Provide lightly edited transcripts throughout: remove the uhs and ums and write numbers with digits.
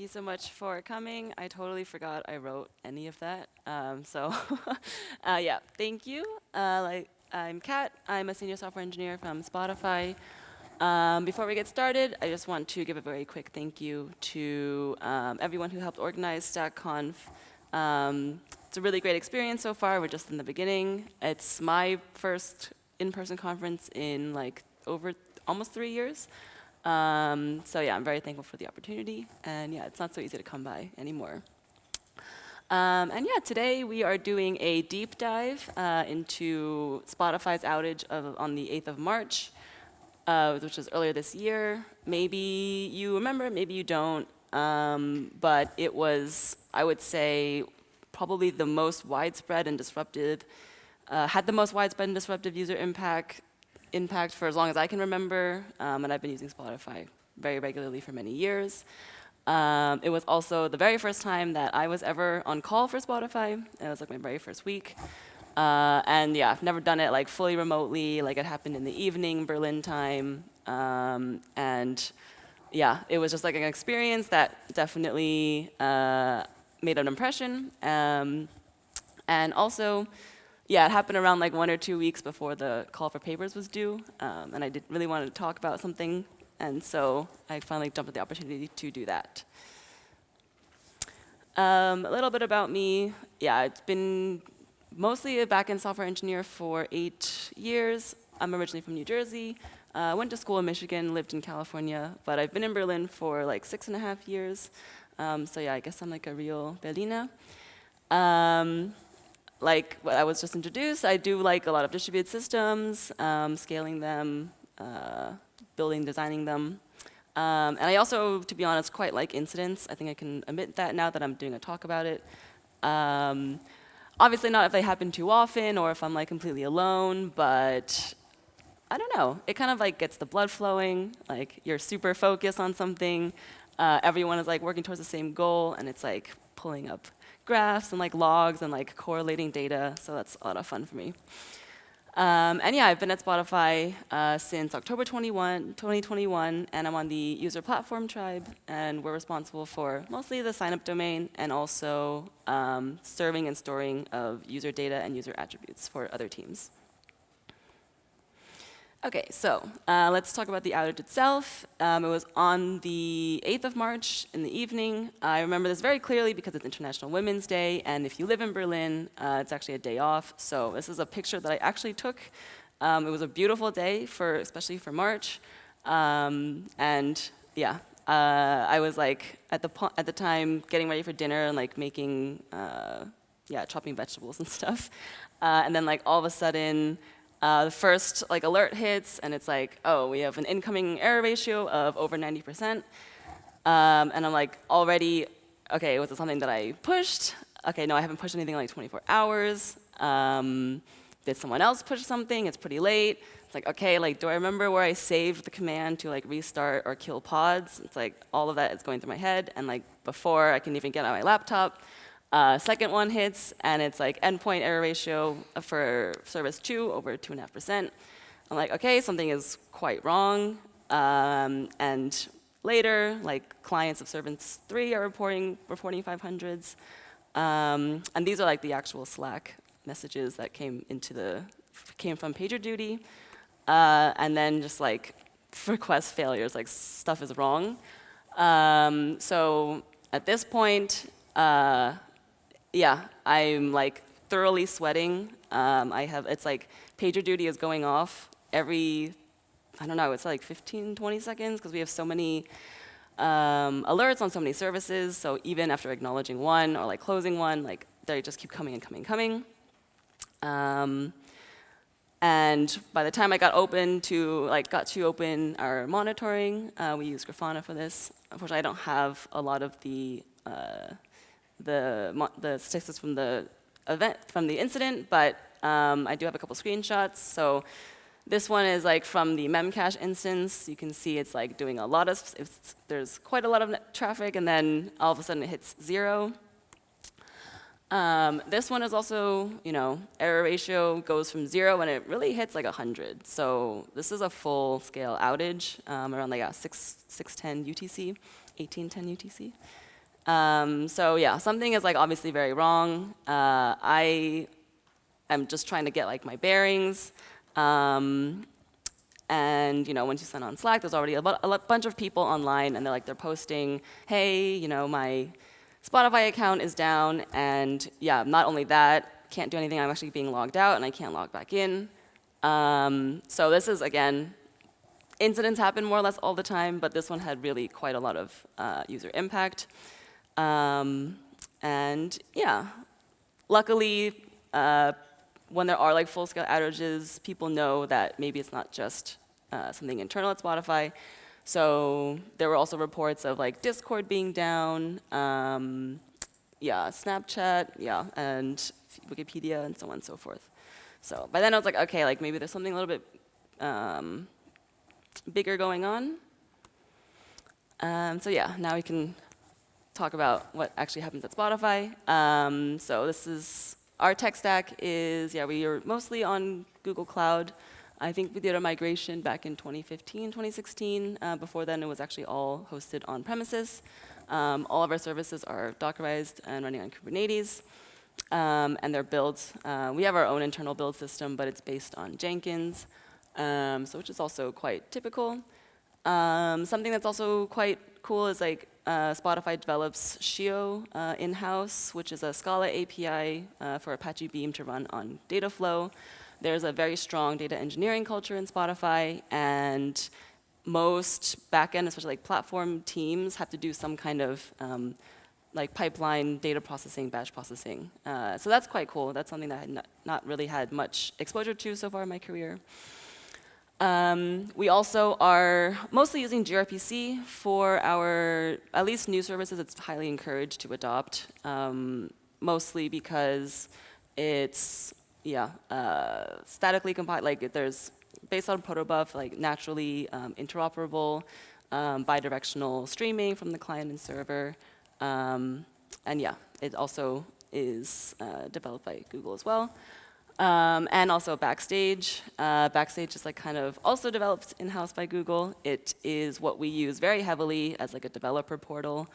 you so much for coming. I totally forgot I wrote any of that. Yeah, thank you. I'm Kat. I'm a senior software engineer from Spotify. Before we get started, I just want to give a very quick thank you to everyone who helped organize stackconf. It's a really great experience so far. We're just in the beginning. It's my first in-person conference in like over almost 3 years. So yeah, I'm very thankful for the opportunity. And yeah, it's not so easy to come by anymore. And yeah, today we are doing a deep dive into Spotify's outage on the 8th of March, which was earlier this year. Maybe you remember, maybe you don't. But it was, I would say, probably the most widespread and disruptive, had the most widespread and disruptive user impact for as long as I can remember, and I've been using Spotify very regularly for many years. It was also the very first time that I was ever on call for Spotify. It was like my very first week. And yeah, I've never done it like fully remotely, like it happened in the evening, Berlin time. And yeah, it was just like an experience that definitely made an impression. And also, yeah, it happened around like 1 or 2 weeks before the call for papers was due, and I did really want to talk about something, and so I finally jumped at the opportunity to do that. A little bit about me. Yeah, it's been mostly a back-end software engineer for 8 years. I'm originally from New Jersey. Went to school in Michigan, lived in California, but I've been in Berlin for like 6.5 years. So yeah, I guess I'm like a real Berliner. Like what I was just introduced, I do like a lot of distributed systems, scaling them, building, designing them. And I also, to be honest, quite like incidents. I think I can admit that now that I'm doing a talk about it. Obviously not if they happen too often or if I'm like completely alone, but I don't know. It kind of like gets the blood flowing, like you're super focused on something. Everyone is like working towards the same goal, and it's like pulling up graphs and like logs and like correlating data, so that's a lot of fun for me. And yeah, I've been at Spotify since October 2021, and I'm on the user platform tribe, and we're responsible for mostly the sign-up domain and also serving and storing of user data and user attributes for other teams. Okay, so let's talk about the outage itself. It was on the 8th of March in the evening. I remember this very clearly because it's International Women's Day, and if you live in Berlin, it's actually a day off. So this is a picture that I actually took. It was a beautiful day, especially for March. And yeah, I was like at the time getting ready for dinner and like making, chopping vegetables and stuff. And then like all of a sudden, the first like alert hits, and it's like, oh, we have an incoming error ratio of over 90%. And I'm like, already, okay, was it something that I pushed? Okay, no, I haven't pushed anything in like 24 hours. Did someone else push something? It's pretty late. It's like, okay, like, do I remember where I saved the command to like restart or kill pods? It's like all of that is going through my head, and like before I can even get on my laptop, second one hits, and it's like endpoint error ratio for service 2 over 2.5%. I'm like, okay, something is quite wrong. And later, like clients of service 3 are reporting 500s. And these are like the actual Slack messages that came from PagerDuty. And then just like request failures, like stuff is wrong. So at this point, yeah, I'm like thoroughly sweating. It's like PagerDuty is going off every, I don't know, it's like 15, 20 seconds because we have so many alerts on so many services. So even after acknowledging one or like closing one, like they just keep coming and coming. And by the time I got to open our monitoring, we use Grafana for this. Unfortunately, I don't have a lot of the statistics from the event, from the incident, but I do have a couple screenshots. So this one is like from the Memcache instance. You can see it's like doing a lot of, there's quite a lot of traffic, and then all of a sudden it hits 0. This one is also, error ratio goes from 0 and it really hits like 100. So this is a full-scale outage around like 610 UTC, 1810 UTC. So yeah, something is like obviously very wrong. I am just trying to get like my bearings. And once you sign on Slack, there's already a bunch of people online, and they're posting, hey, my Spotify account is down, and yeah, not only that, can't do anything. I'm actually being logged out, and I can't log back in. So this is, again, incidents happen more or less all the time, but this one had really quite a lot of user impact. And yeah, luckily, when there are like full-scale outages, people know that maybe it's not just something internal at Spotify. So there were also reports of like Discord being down, yeah, Snapchat, yeah, and Wikipedia, and so on and so forth. So by then I was like, okay, like maybe there's something a little bit bigger going on. So yeah, now we can talk about what actually happens at Spotify. So this is our tech stack is, yeah, we are mostly on Google Cloud. I think we did a migration back in 2015, 2016. Before then, it was actually all hosted on premises. All of our services are Dockerized and running on Kubernetes. And they're built. We have our own internal build system, but it's based on Jenkins, so which is also quite typical. Something that's also quite cool is like Spotify develops Shio in-house, which is a Scala API for Apache Beam to run on Dataflow. There's a very strong data engineering culture in Spotify, and most backend, especially like platform teams, have to do some kind of like pipeline data processing, batch processing. So that's quite cool. That's something that I had not really had much exposure to so far in my career. We also are mostly using gRPC for our, at least new services. It's highly encouraged to adopt, mostly because it's, yeah, statically compiled, like there's, based on protobuf, like naturally interoperable, bidirectional streaming from the client and server. And yeah, it also is developed by Google as well. And also Backstage. Backstage is like kind of also developed in-house by Google. It is what we use very heavily as like a developer portal.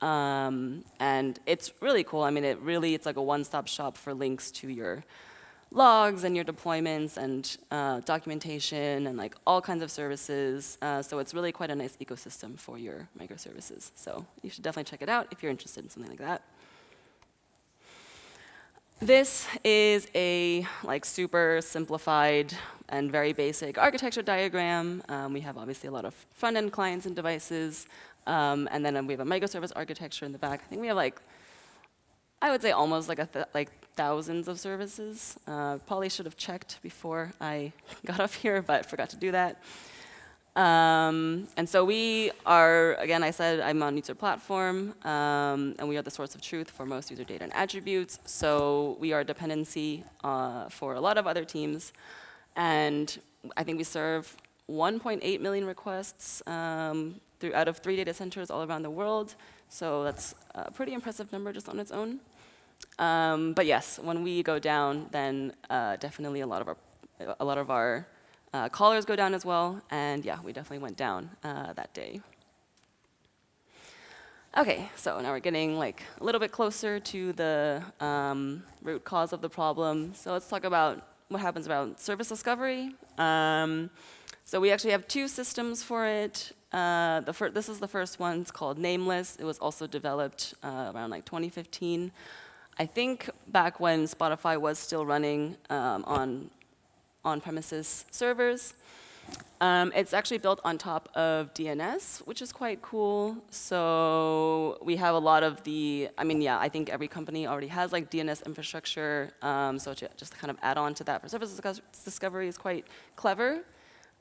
And it's really cool. I mean, it's like a one-stop shop for links to your logs and your deployments and documentation and like all kinds of services. So it's really quite a nice ecosystem for your microservices. So you should definitely check it out if you're interested in something like that. This is a like super simplified and very basic architecture diagram. We have obviously a lot of front-end clients and devices, and then we have a microservice architecture in the back. I think we have like, I would say almost like thousands of services. Probably should have checked before I got up here, but forgot to do that. And so we are, again, I said I'm on user platform, and we are the source of truth for most user data and attributes. So we are a dependency for a lot of other teams. And I think we serve 1.8 million requests out of 3 data centers all around the world. So that's a pretty impressive number just on its own. But yes, when we go down, then definitely a lot of our callers go down as well, and yeah, we definitely went down that day. Okay, so now we're getting like a little bit closer to the root cause of the problem. So let's talk about what happens around service discovery. So we actually have 2 systems for it. This is the first one. It's called Nameless. It was also developed around like 2015. I think back when Spotify was still running on-premises servers. It's actually built on top of DNS, which is quite cool. So we have a lot of I think every company already has like DNS infrastructure. So just kind of add on to that for service discovery is quite clever.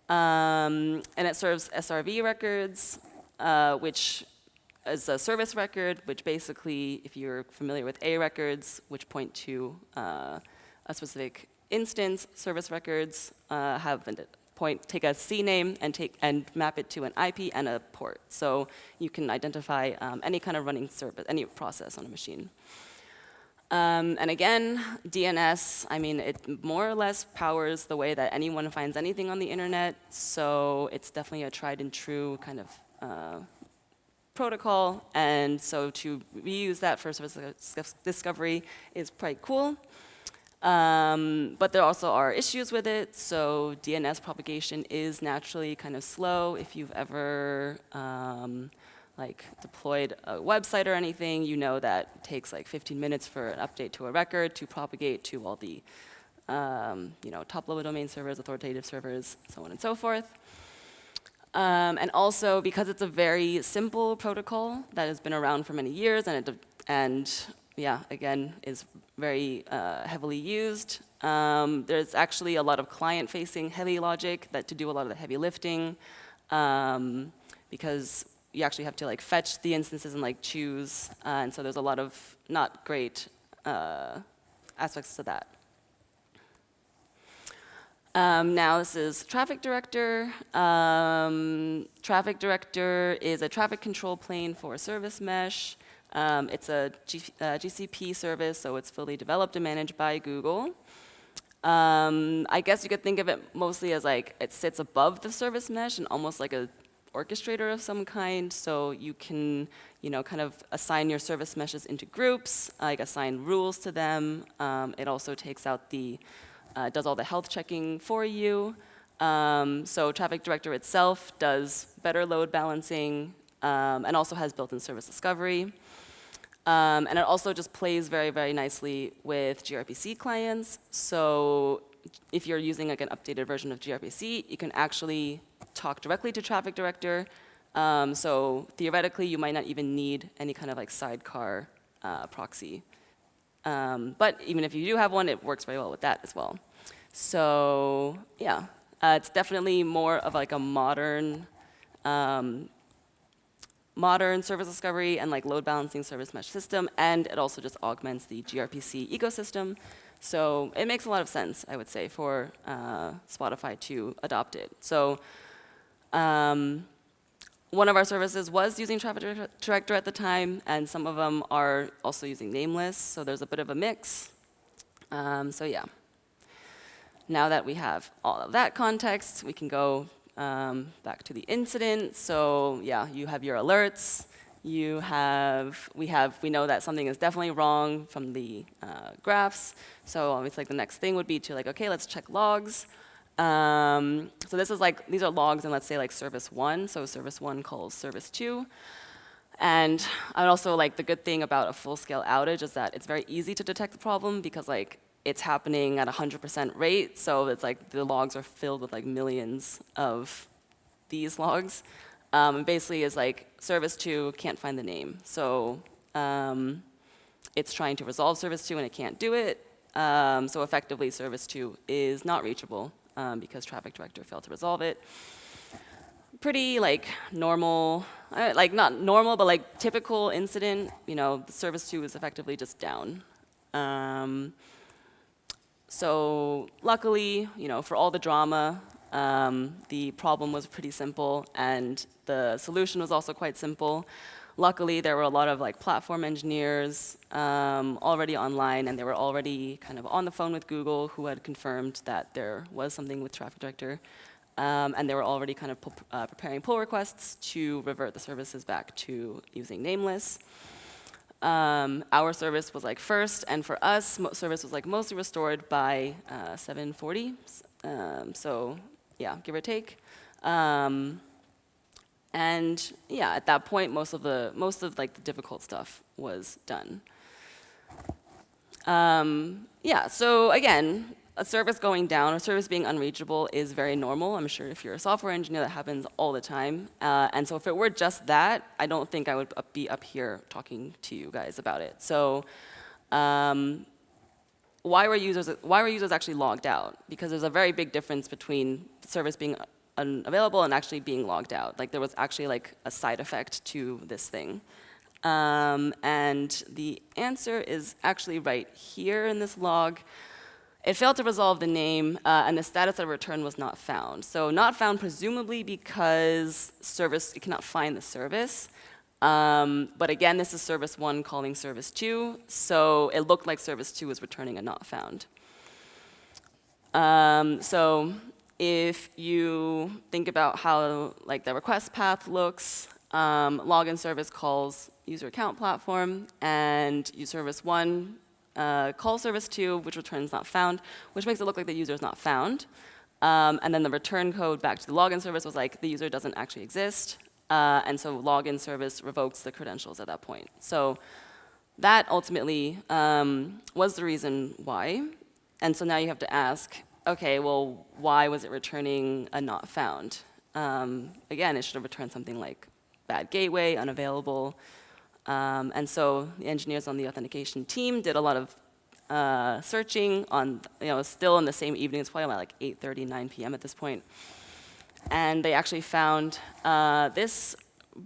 And it serves SRV records, which is a service record, which basically, if you're familiar with A records, which point to a specific instance, service records take a CNAME and map it to an IP and a port. So you can identify any kind of running service, any process on a machine. And again, DNS, I mean, it more or less powers the way that anyone finds anything on the internet. So it's definitely a tried and true kind of protocol, and so to reuse that for service discovery is quite cool. But there also are issues with it. So DNS propagation is naturally kind of slow. If you've ever like deployed a website or anything, you know that it takes like 15 minutes for an update to a record to propagate to all the top-level domain servers, authoritative servers, so on and so forth. And also, because it's a very simple protocol that has been around for many years, and yeah, again, is very heavily used. There's actually a lot of client-facing heavy logic to do a lot of the heavy lifting, because you actually have to like fetch the instances and like choose, and so there's a lot of not great aspects to that. Now this is Traffic Director. Traffic Director is a traffic control plane for service mesh. It's a GCP service, so it's fully developed and managed by Google. I guess you could think of it mostly as like it sits above the service mesh and almost like a orchestrator of some kind. So you can, kind of assign your service meshes into groups, like assign rules to them. It also takes out does all the health checking for you. So Traffic Director itself does better load balancing and also has built-in service discovery. And it also just plays very, very nicely with gRPC clients. So if you're using like an updated version of gRPC, you can actually talk directly to Traffic Director. So theoretically, you might not even need any kind of like sidecar proxy. But even if you do have one, it works very well with that as well. So yeah, it's definitely more of like a modern service discovery and like load balancing service mesh system, and it also just augments the gRPC ecosystem. So it makes a lot of sense, I would say, for Spotify to adopt it. So one of our services was using Traffic Director at the time, and some of them are also using Nameless, so there's a bit of a mix. So yeah. Now that we have all of that context, we can go back to the incident. So yeah, you have your alerts. We know that something is definitely wrong from the graphs. So obviously the next thing would be to like, okay, let's check logs. So these are logs in, let's say, like service 1. So service 1 calls service 2. And I'd also like the good thing about a full-scale outage is that it's very easy to detect the problem because like it's happening at 100% rate. So it's like the logs are filled with like millions of these logs. And basically is like service 2 can't find the name. So it's trying to resolve service 2 and it can't do it. So effectively service 2 is not reachable because Traffic Director failed to resolve it. Pretty like normal, like not normal, but like typical incident. The service 2 is effectively just down. So luckily, for all the drama, the problem was pretty simple, and the solution was also quite simple. Luckily, there were a lot of like platform engineers already online, and they were already kind of on the phone with Google, who had confirmed that there was something with Traffic Director, and they were already kind of preparing pull requests to revert the services back to using Nameless. Our service was like first, and for us, service was like mostly restored by 7:40. So yeah, give or take. And yeah, at that point, most of like the difficult stuff was done. Yeah. So again, a service going down, a service being unreachable is very normal. I'm sure if you're a software engineer, that happens all the time. And so if it were just that, I don't think I would be up here talking to you guys about it. So why were users actually logged out? Because there's a very big difference between the service being unavailable and actually being logged out. Like there was actually like a side effect to this thing. And the answer is actually right here in this log. It failed to resolve the name, and the status of return was not found. So not found presumably because it cannot find the service. But again, this is service 1 calling service 2. So it looked like service 2 was returning a not found. So if you think about how like the request path looks, login service calls user account platform, and service 1 calls service 2, which returns not found, which makes it look like the user is not found. And then the return code back to the login service was like, the user doesn't actually exist. And so login service revokes the credentials at that point. So that ultimately was the reason why. And so now you have to ask, OK, well, why was it returning a not found? Again, it should have returned something like bad gateway, unavailable. And so the engineers on the authentication team did a lot of searching on, still in the same evening. It's probably like 8:30, 9 p.m. at this point. And they actually found this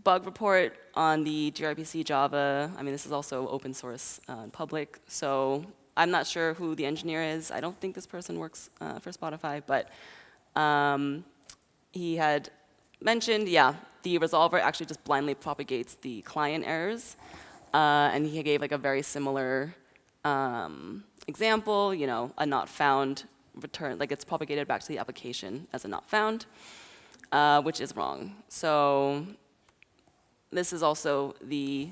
bug report on the gRPC Java. I mean, this is also open source and public. So I'm not sure who the engineer is. I don't think this person works for Spotify. But he had mentioned, the resolver actually just blindly propagates the client errors. And he gave like a very similar example, a not found return, like it's propagated back to the application as a not found, which is wrong. So this is also the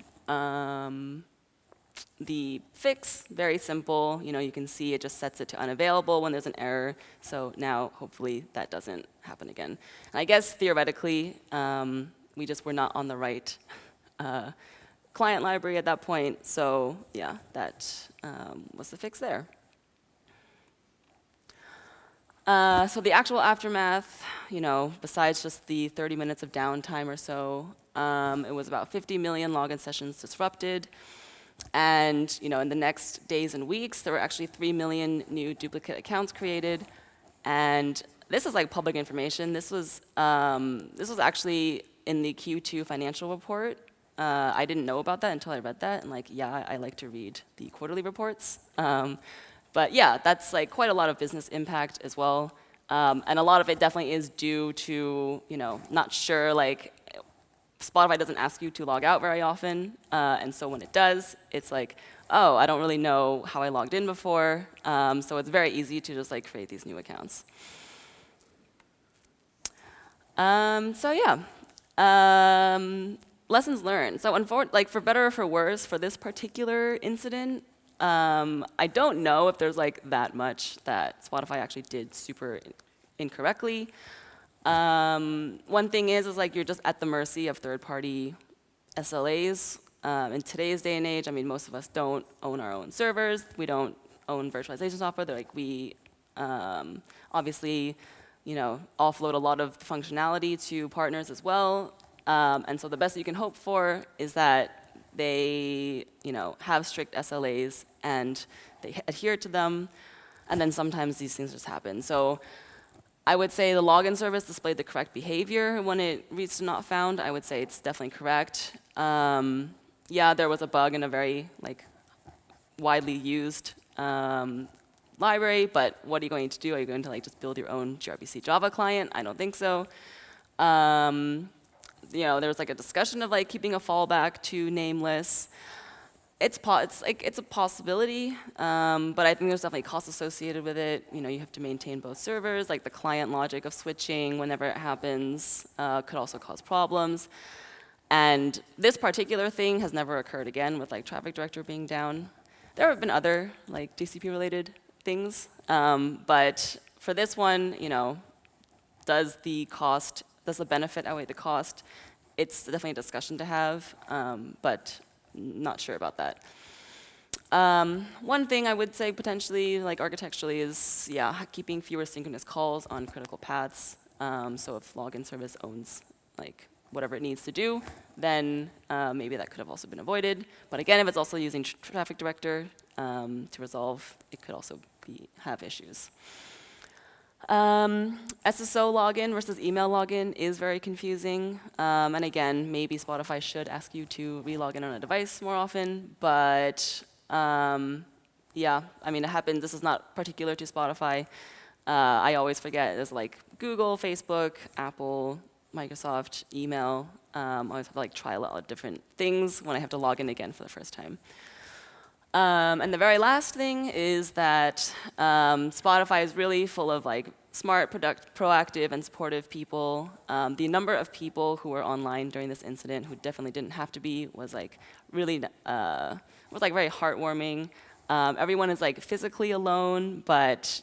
fix, very simple. You can see it just sets it to unavailable when there's an error. So now, hopefully, that doesn't happen again. And I guess theoretically, we just were not on the right client library at that point. So yeah, that was the fix there. So the actual aftermath, besides just the 30 minutes of downtime or so, it was about 50 million login sessions disrupted. And in the next days and weeks, there were actually 3 million new duplicate accounts created. And this is like public information. This was actually in the Q2 financial report. I didn't know about that until I read that. And I like to read the quarterly reports. But yeah, that's like quite a lot of business impact as well. And a lot of it definitely is due to, not sure, Spotify doesn't ask you to log out very often. And so when it does, it's like, oh, I don't really know how I logged in before. So it's very easy to just create these new accounts. So yeah. Lessons learned. So for better or for worse, for this particular incident, I don't know if there's that much that Spotify actually did super incorrectly. One thing is you're just at the mercy of third-party SLAs. In today's day and age, I mean, most of us don't own our own servers. We don't own virtualization software. We obviously, offload a lot of functionality to partners as well. And so the best you can hope for is that they, have strict SLAs and they adhere to them. And then sometimes these things just happen. So I would say the login service displayed the correct behavior when it reads to not found. I would say it's definitely correct. Yeah, there was a bug in a very widely used library, but what are you going to do? Are you going to just build your own gRPC Java client? I don't think so. There was a discussion of keeping a fallback to nameless. It's a possibility, but I think there's definitely costs associated with it. You have to maintain both servers. The client logic of switching whenever it happens could also cause problems. And this particular thing has never occurred again with traffic director being down. There have been other DCP-related things, but for this one, does the benefit outweigh the cost? It's definitely a discussion to have, but not sure about that. One thing I would say potentially, architecturally, is keeping fewer synchronous calls on critical paths. So if login service owns whatever it needs to do, then maybe that could have also been avoided. But again, if it's also using traffic director to resolve, it could also have issues. SSO login versus email login is very confusing. And again, maybe Spotify should ask you to re-log in on a device more often. But yeah, I mean, it happens. This is not particular to Spotify. I always forget. There's Google, Facebook, Apple, Microsoft, email. I always have to try a lot of different things when I have to log in again for the first time. And the very last thing is that Spotify is really full of smart, proactive, and supportive people. The number of people who were online during this incident who definitely didn't have to be was like really was like very heartwarming. Everyone is like physically alone, but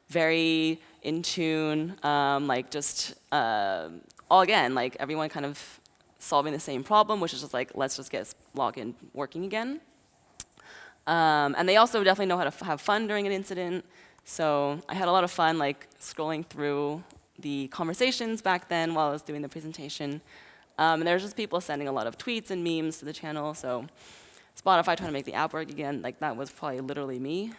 very in tune. Like just all again, like everyone kind of solving the same problem, which is just like let's just get login working again. And they also definitely know how to have fun during an incident. So I had a lot of fun like scrolling through the conversations back then while I was doing the presentation. And there's just people sending a lot of tweets and memes to the channel. So Spotify trying to make the app work again, like that was probably literally me.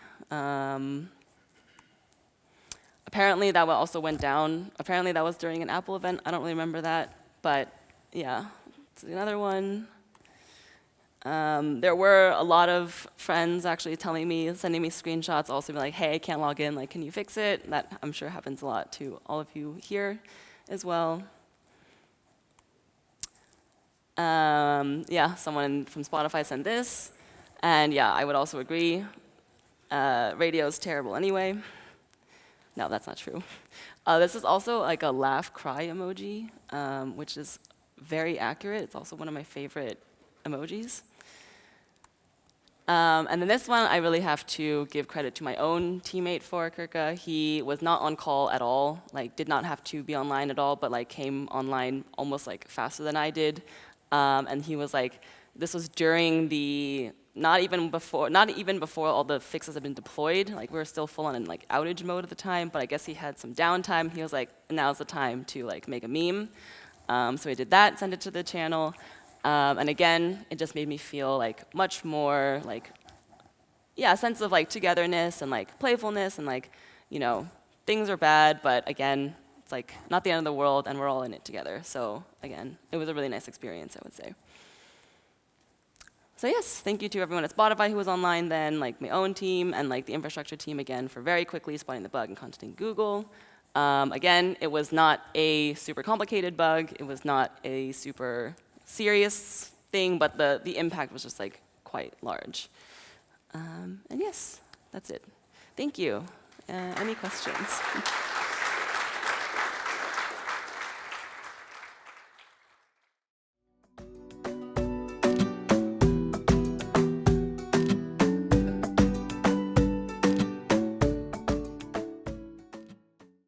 Apparently that also went down. Apparently that was during an Apple event. I don't really remember that, but yeah, it's another one. There were a lot of friends actually telling me, sending me screenshots, also being like, hey, I can't log in, like, can you fix it? That I'm sure happens a lot to all of you here as well. Yeah, someone from Spotify sent this. And yeah, I would also agree. Radio's terrible anyway. No, that's not true. This is also like a laugh cry emoji, which is very accurate. It's also one of my favorite emojis. And then this one, I really have to give credit to my own teammate for Kirka. He was not on call at all, like did not have to be online at all, but like came online almost like faster than I did. And he was like, this was during the, not even before all the fixes had been deployed. Like we were still full on in like outage mode at the time, but I guess he had some downtime. He was like, now's the time to like make a meme. So he did that, sent it to the channel. And again, it just made me feel like much more like, yeah, a sense of like togetherness and like playfulness and like, things are bad, but again, it's like not the end of the world and we're all in it together. So again, it was a really nice experience, I would say. So yes, thank you to everyone at Spotify who was online then, like my own team and like the infrastructure team again for very quickly spotting the bug and contacting Google. Again, it was not a super complicated bug. It was not a super serious thing, but the impact was just like quite large. And yes, that's it. Thank you. Any questions?